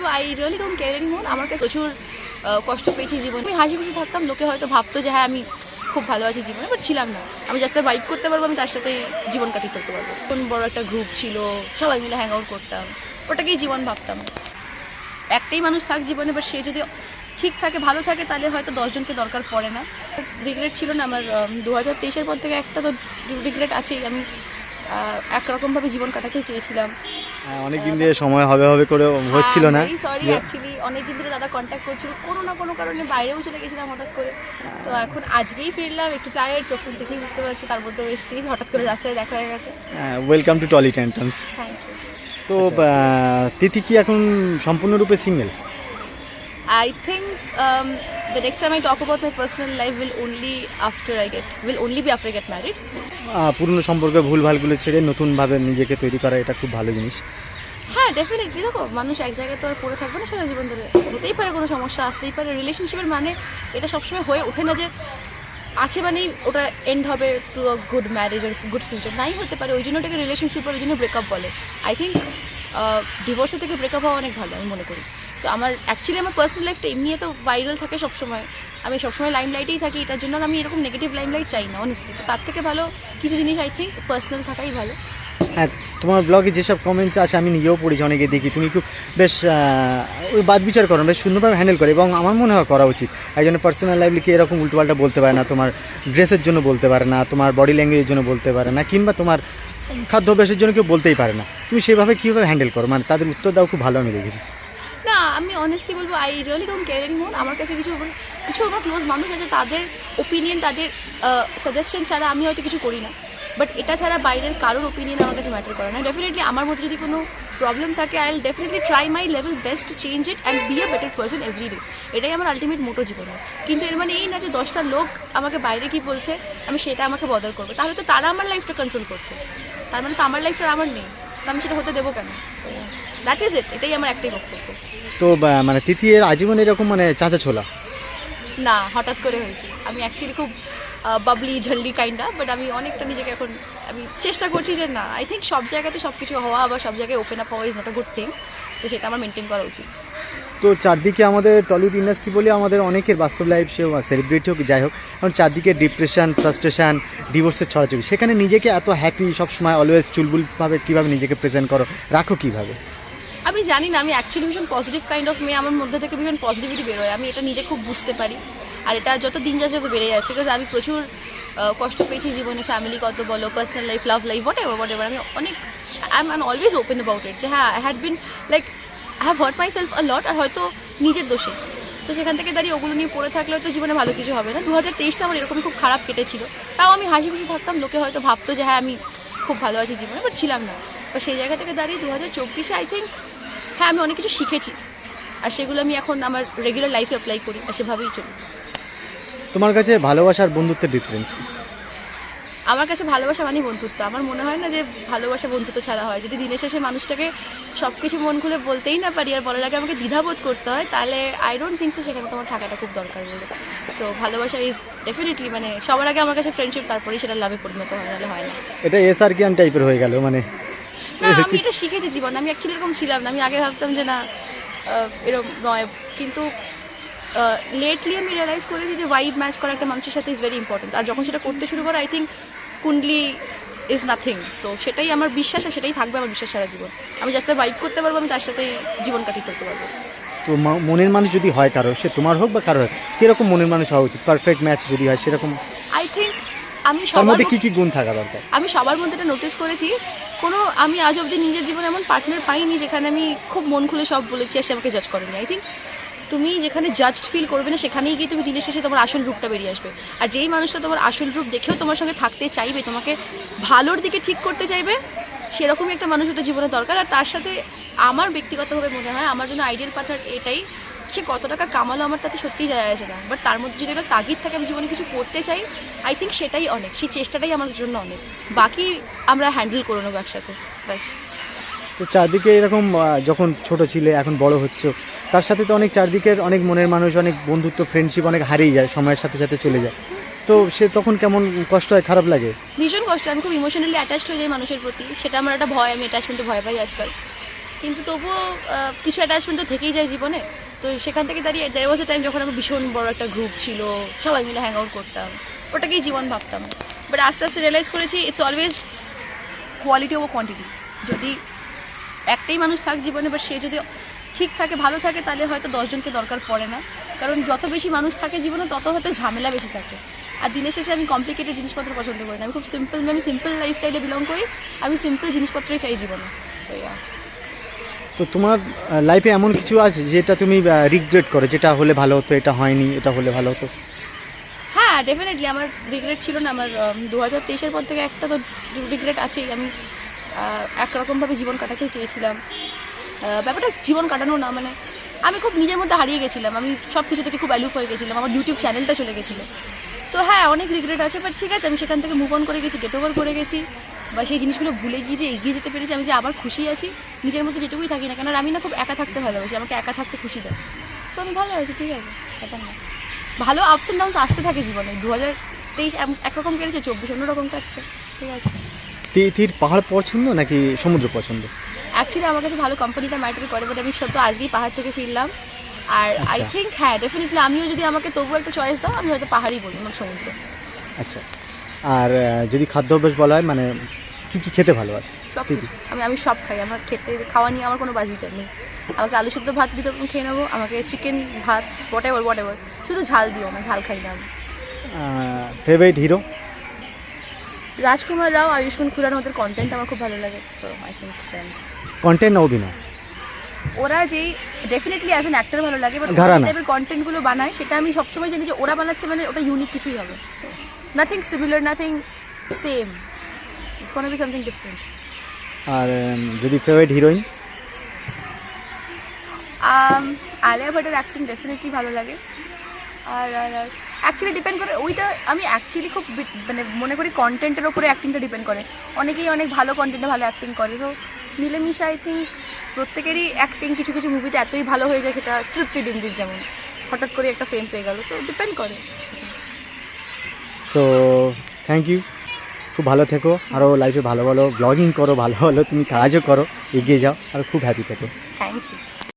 বলবো I really don't care anymore. আমার কাছে প্রচুর কষ্ট পেয়েছি জীবনে। আমি হাসি খুশি থাকতাম, লোকে হয়তো ভাবতো যে হ্যাঁ আমি খুব ভালো আছি জীবনে, বাট ছিলাম না। আমি যার সাথে ভাইব করতে পারবো আমি তার সাথেই জীবন কাটিয়ে করতে পারবো। কোন বড় একটা গ্রুপ ছিল, সবাই মিলে হ্যাং আউট করতাম, ওটাকেই জীবন ভাবতাম। একটাই মানুষ থাক জীবনে, বাট সে যদি ঠিক থাকে, ভালো থাকে, তাহলে হয়তো 10 জনকে দরকার পড়ে না। রিগ্রেট ছিল না আমার 2023-এর পর থেকে, একটা তো রিগ্রেট আছেই। আমি একরকমভাবে জীবন কাটাতে চেয়েছিলাম। অনেকদিন দিয়ে সময় হবে হবে করে হচ্ছিল না। সরি, অ্যাকচুয়ালি অনেকদিন ধরে দাদা কন্ট্যাক্ট করছিল, কোনো না কোনো কারণে বাইরেও চলে গেছিলাম হঠাৎ করে। তো এখন আজকেই ফিরলাম, একটু টায়ার্ড, চোখ দেখেই বুঝতে পারছি, তার মধ্যেও এসেছি, হঠাৎ করে রাস্তায় দেখা হয়ে গেছে। Welcome to Tolly tantrums. Thank you. তো তিথি কি এখন সম্পূর্ণরূপে single? I think the next time I talk about my personal life will only be after I get married. পুরনো সম্পর্কে ভুলভালগুলো ছেড়ে নতুনভাবে নিজেকে তৈরি করা, এটা খুব ভালো জিনিস। হ্যাঁ, ডেফিনেটলি। দেখো, মানুষ এক জায়গায় তো আর পড়ে থাকবে না সারা জীবন ধরে, হতেই পারে কোনো সমস্যা, আসতেই পারে। রিলেশনশিপের মানে এটা সবসময় হয়ে ওঠে না যে আছে মানেই ওটা এন্ড হবে টু আ গুড ম্যারেজ আর গুড ফিউচার, নাই হতে পারে। ওই জন্য ওটাকে রিলেশনশিপ, ওই জন্য ব্রেকআপ বলে। আই থিঙ্ক ডিভোর্সের থেকে ব্রেকআপ হওয়া অনেক ভালো, আমি মনে করি। তো আমার অ্যাকচুয়ালি আমার পার্সোনাল লাইফটা এমনি তো ভাইরাল থাকে সবসময়, আমি সবসময় লাইমলাইটেই থাকি, এটার জন্য আমি এরকম নেগেটিভ লাইমলাইট চাই না অনেস্টলি। তো তার থেকে ভালো কিছু জিনিস আই থিঙ্ক পার্সোনাল থাকাই ভালো। হ্যাঁ, তোমার ব্লগে যেসব কমেন্টস আছে আমি নিজেও পড়েছি, অনেকে দেখি তুমি খুব বেশ ওই বাদ বিচার করো, বেশ সুন্দরভাবে হ্যান্ডেল করে, এবং আমার মনে হয় করা উচিত। একজনের পার্সোনাল লাইফ লিখে এরকম উল্টোপাল্টা বলতে পারে না, তোমার ড্রেসের জন্য বলতে পারে না, তোমার বডি ল্যাঙ্গুয়েজের জন্য বলতে পারে না, কিংবা তোমার খাদ্যাভ্যাসের জন্য কেউ বলতেই পারে না। তুমি সেভাবে কীভাবে হ্যান্ডেল করো, মানে তাদের উত্তর দাও খুব ভালো আমি দেখেছি। না, আমি অনেস্টলি বলবো I really don't care anymore. আমার কাছে কিছু আমার ক্লোজ মানুষ আছে, তাদের ওপিনিয়ন, তাদের সাজেশন ছাড়া আমি হয়তো কিছু করি না। বাট এটা ছাড়া বাইরের কারোর ওপিনিয়ন আমার কাছে ম্যাটার করে না। ডেফিনেটলি আমার মধ্যে যদি কোনো প্রবলেম থাকে, I will definitely try my level best to change it and be a better person everyday. এটাই আমার আলটিমেট মোটো জীবনে। কিন্তু এর মানে এই না যে 10টা লোক আমাকে বাইরে কী বলছে আমি সেটা আমাকে বদল করবো, তাহলে তো তারা আমার লাইফটা কন্ট্রোল করছে, তার মানে তো আমার লাইফটা আমার নেই, তো আমি সেটা হতে দেবো কেন? দ্যাট ইজ ইট, এটাই আমার একটাই বক্তব্য। তো মানে তিথি এর আজীবন এরকম মানে চাঁচা ছোলা না, হঠাৎ করে হয়েছে। আমি অ্যাকচুয়ালি খুব বাবলি ঝল্লি কাইন্ডা, বাট আমি অনেকটা নিজেকে এখন আমি চেষ্টা করছি যে না, আই থিঙ্ক সব জায়গাতে সব কিছু হওয়া বা সব জায়গায় ওপেন আপ হওয়া is not a good thing. তো সেটা আমার মেনটেন করা উচিত। তো চারদিকে আমাদের টলিউড ইন্ডাস্ট্রি বলে আমাদের অনেকের বাস্তব লাইফ, সেও সেলিব্রিটি হোক যাই হোক, কারণ চারদিকে ডিপ্রেশন, ফ্রাস্ট্রেশন, ডিভোর্সের ছড়াছড়ি, সেখানে নিজেকে এত হ্যাপি সবসময় অলওয়েজ চুলবুলভাবে কীভাবে নিজেকে প্রেজেন্ট করো, রাখো কীভাবে? আমি জানি না, আমি অ্যাকচুয়ালি ভীষণ পজিটিভ কাইন্ড অফ মেয়ে, আমার মধ্যে থেকে ভীষণ পজিটিভিটি বেরোয়, আমি এটা নিজে খুব বুঝতে পারি। আর এটা যত দিন যাচ্ছে তত বেড়ে যাচ্ছে, বিকজ আমি প্রচুর কষ্ট পেয়েছি জীবনে, ফ্যামিলি কত বলো, personal life, love life, whatever. আমি অনেক I am always open about it, যে হ্যাঁ I had been like I have hurt myself a lot, আর হয়তো নিজের দোষে। তো সেখান থেকে দাঁড়িয়ে ওগুলো নিয়ে পড়ে থাকলে হয়তো জীবনে ভালো কিছু হবে না। 2023টা আমার এরকমই খুব খারাপ কেটেছিল, তাও আমি হাসি খুশি থাকতাম, লোকে হয়তো ভাবতো যে হ্যাঁ আমি খুব ভালো আছি জীবনে, বাট ছিলাম না। তো সেই জায়গা থেকে দাঁড়িয়ে 2024-এ আই থিঙ্ক হ্যাঁ আমি অনেক কিছু শিখেছি, আর সেগুলো আমি এখন আমার রেগুলার লাইফে অ্যাপ্লাই করি, আর সেভাবেই চলি। তোমার কাছে ভালোবাসা আর বন্ধুত্বের ডিফারেন্স? আমার কাছে ভালোবাসা মানেই বন্ধুত্ব। আমার মনে হয় না যে ভালোবাসা বন্ধুত্ব ছাড়া হয়। যদি দিনের শেষে মানুষটাকে সব কিছু মন খুলে বলতেই না পারি, আর বলার আগে আমাকে দ্বিধাবোধ করতে হয়, তাহলে আই ডোন্ট থিঙ্ক সো সেখানে তোমার থাকাটা খুব দরকার বলে। সো ভালোবাসা ইজ ডেফিনেটলি, মানে সবার আগে আমার কাছে ফ্রেন্ডশিপ, তারপরেই সেটা লাভে পরিণত হয়, নাহলে হয় না। এটা এসআর জ্ঞান টাইপের হয়ে গেল মানে। না, আমি এটা শিখেছি জীবন, আমি অ্যাকচুয়ালি এরকম ছিলাম না। আমি আগে ভাবতাম যে না এরকম নয়, কিন্তু লেটলি আমি রিয়েলাইজ করেছি যে ভাইব ম্যাচ করা একটা মানুষের সাথে ইজ ভেরি ইম্পর্টেন্ট। আর যখন সেটা করতে শুরু করে, I think Kundali is nothing. তো সেটাই আমার বিশ্বাস, আর সেটাই থাকবে আমার বিশ্বাস সারা জীবন। আমি যার সাথে ভাইব করতে পারবো, আমি তার সাথেই জীবন কাটিয়ে করতে পারবো। তো মনের মানুষ যদি হয় কারো, সে তোমার হোক বা কারো হোক, কীরকম মনের মানুষ হওয়া উচিত? পারফেক্ট ম্যাচ যদি হয় সেরকম আই থিঙ্ক আমি তার মধ্যে কী কী গুণ থাকা দরকার? আমি সবার মধ্যে এটা নোটিস করেছি, আমি আজ অবধি নিজের জীবনে এমন পার্টনার পাইনি যেখানে আমি খুব মন খুলে সব বলেছি আর সে আমাকে জাজ করেনি। আই থিঙ্ক তুমি যেখানে জাজড ফিল করবে না, সেখানেই গিয়ে তুমি দিনের শেষে তোমার আসল রূপটা বেরিয়ে আসবে। আর যেই মানুষটা তোমার আসল রূপ দেখেও তোমার সঙ্গে থাকতে চাইবে, তোমাকে ভালোর দিকে ঠিক করতে চাইবে, সেরকমই একটা মানুষ হতে জীবনে দরকার। আর তার সাথে আমার ব্যক্তিগতভাবে মনে হয় আমার জন্য আইডিয়াল পার্টনার এটাই, সে কত টাকা কামালো আমার তাতে সত্যিই যায় আসে না, বাট তার মধ্যে যদি একটা তাগিদ থাকে আমি জীবনে কিছু করতে চাই, আই থিঙ্ক সেটাই অনেক, সেই চেষ্টাটাই আমার জন্য অনেক। বাকি আমরা হ্যান্ডেল করে নেবো একসাথে, ব্যাস। তো চারদিকে এরকম যখন ছোট ছিলে, এখন বড় হচ্ছে, তার সাথে তো অনেক চারদিকের অনেক মনের মানুষ, অনেক বন্ধুত্ব, ফ্রেন্ডশিপ অনেক হারিয়ে যায়, সময়ের সাথে সাথে চলে যায়। তো সে তখন কেমন কষ্ট হয়, খারাপ লাগে? ভীষণ কষ্ট। আমি খুব ইমোশনালি অ্যাটাচড হয়ে যাই মানুষের প্রতি, সেটা আমার একটা ভয়, আমি অ্যাটাচমেন্টে ভয় পাই আজকাল। কিন্তু তবুও কিছু অ্যাটাচমেন্ট তো থেকেই যায় জীবনে। তো সেখান থেকে দাঁড়িয়ে দেয়ার ওয়াজ এ টাইম যখন আমার ভীষণ বড় একটা গ্রুপ ছিল, সবাই মিলে হ্যাং আউট করতাম, ওটাকেই জীবন ভাবতাম। বাট আস্তে আস্তে রিয়েলাইজ করেছি it's always quality over quantity. যদি একটাই মানুষ থাক জীবনে, বাট সে যদি ঠিক থাকে, ভালো থাকে, তাহলে হয়তো 10 জনকে দরকার পড়ে না। কারণ যত বেশি মানুষ থাকে জীবনে, তত হয়তো ঝামেলা বেশি থাকে। আর দিনের শেষে আমি কমপ্লিকেটেড জিনিসপত্র পছন্দ করি না। আমি খুব সিম্পল, আমি সিম্পল লাইফস্টাইলে বিলং করি। আমি সিম্পল জিনিসপত্রই চাই জীবনে। So, yeah. তো তোমার লাইফে এমন কিছু আছে যেটা তুমি রিগ্রেট করো, যেটা হলে ভালো হতো, এটা হয়নি, এটা হলে ভালো হতো? হ্যাঁ, ডেফিনেটলি আমার রিগ্রেট ছিল না। আমার 2023-এর পর থেকে একটা তো রিগ্রেট আছেই। আমি একরকমভাবে জীবন কাটাতে চেয়েছিলাম। ব্যাপারটা জীবন কাটানো না, মানে আমি খুব নিজের মধ্যে হারিয়ে গেছিলাম। আমি সব কিছু থেকে খুব অ্যালুফ হয়ে গেছিলাম। আমার ইউটিউব চ্যানেলটা চলে গেছিলো। তো হ্যাঁ, অনেক রিগ্রেট আছে, বাট ঠিক আছে, আমি সেখান থেকে মুভ অন করে গেছি, গেট ওভার করে গেছি, বা সেই জিনিসগুলো ভুলে গিয়ে যে এগিয়ে যেতে পেরেছি। আমি যে আবার খুশি আছি নিজের মধ্যে, যেটুকুই থাকি না কেন। আর আমি না খুব একা থাকতে ভালোবাসি, আমাকে একা থাকতে খুশি দেয়। তো আমি ভালো আছি, ঠিক আছে, ব্যাপার না। ভালো আপস অ্যান্ড ডাউনস আসতে থাকে জীবনে। 2023 একরকম কেটেছে, 24 অন্যরকম কাটছে, ঠিক আছে। তীর পাহাড় পছন্দ নাকি সমুদ্র পছন্দ? অ্যাকচুয়ালি আমার কাছে ভালো কোম্পানিটা ম্যাটার করে, বাট আমি সত্য আজকেই পাহাড় থেকে ফিরলাম। আর আই আচ্ছা। থিঙ্ক হ্যাঁ, ডেফিনেটলি আমিও যদি আমাকে তবুও একটা চয়েস দাও, আমি হয়তো পাহাড়ই বলি, আমার সমুদ্র। আচ্ছা। আর যদি খাদ্য অভ্যাস বলা হয়, মানে কি কি খেতে ভালোবাসে? সব কিছু আমি সব খাই। আমার খেতে খাওয়া নিয়ে আমার কোনো বাজ বিচার নেই। আমাকে আলু সেদ্ধ ভাত দিতে খেয়ে নেবো, আমাকে চিকেন ভাত হোয়াট এভার, শুধু ঝাল দিও না, ঝাল খাই না আমি। Favourite hero? রাজকুমার রাও, আয়ুষ্মান খুরানা, ওদের কন্টেন্ট আমার খুব ভালো লাগে। So I think then content না অভিনয়? ওরা যেই ডেফিনেটলি অ্যাজ অ্যান অ্যাক্টর ভালো লাগে, বাট ঘরানা। টাইপের কন্টেন্টগুলো বানায়, সেটা আমি সবসময় জানি যে ওরা বানাচ্ছে মানে ওটা ইউনিক কিছুই হবে। Nothing similar, nothing same, it's gonna be something different. আর যদি ফেভারিট হিরোইন? আলিয়া ভাটের অ্যাক্টিং ডেফিনেটলি ভালো লাগে। আর আর আর অ্যাকচুয়ালি ডিপেন্ড করে, ওইটা আমি অ্যাকচুয়ালি খুব মানে মনে করি কন্টেন্টের ওপরে অ্যাক্টিংটা ডিপেন্ড করে। অনেকেই অনেক ভালো কন্টেন্টে ভালো অ্যাক্টিং করে। তো মিলেমিশে আই থিঙ্ক প্রত্যেকেরই অ্যাক্টিং কিছু কিছু মুভিতে এতই ভালো হয়ে যায়, সেটা তৃপ্তি ডিমডির যেমন হঠাৎ করে একটা ফেম পেয়ে গেল। তো ডিপেন্ড করে। সো থ্যাংক ইউ, খুব ভালো থেকো, আরও লাইফে ভালো ভালো ব্লগিং করো, ভালো ভালো তুমি কাজও করো, এগিয়ে যাও, আর খুব হ্যাপি থেকো। Thank you.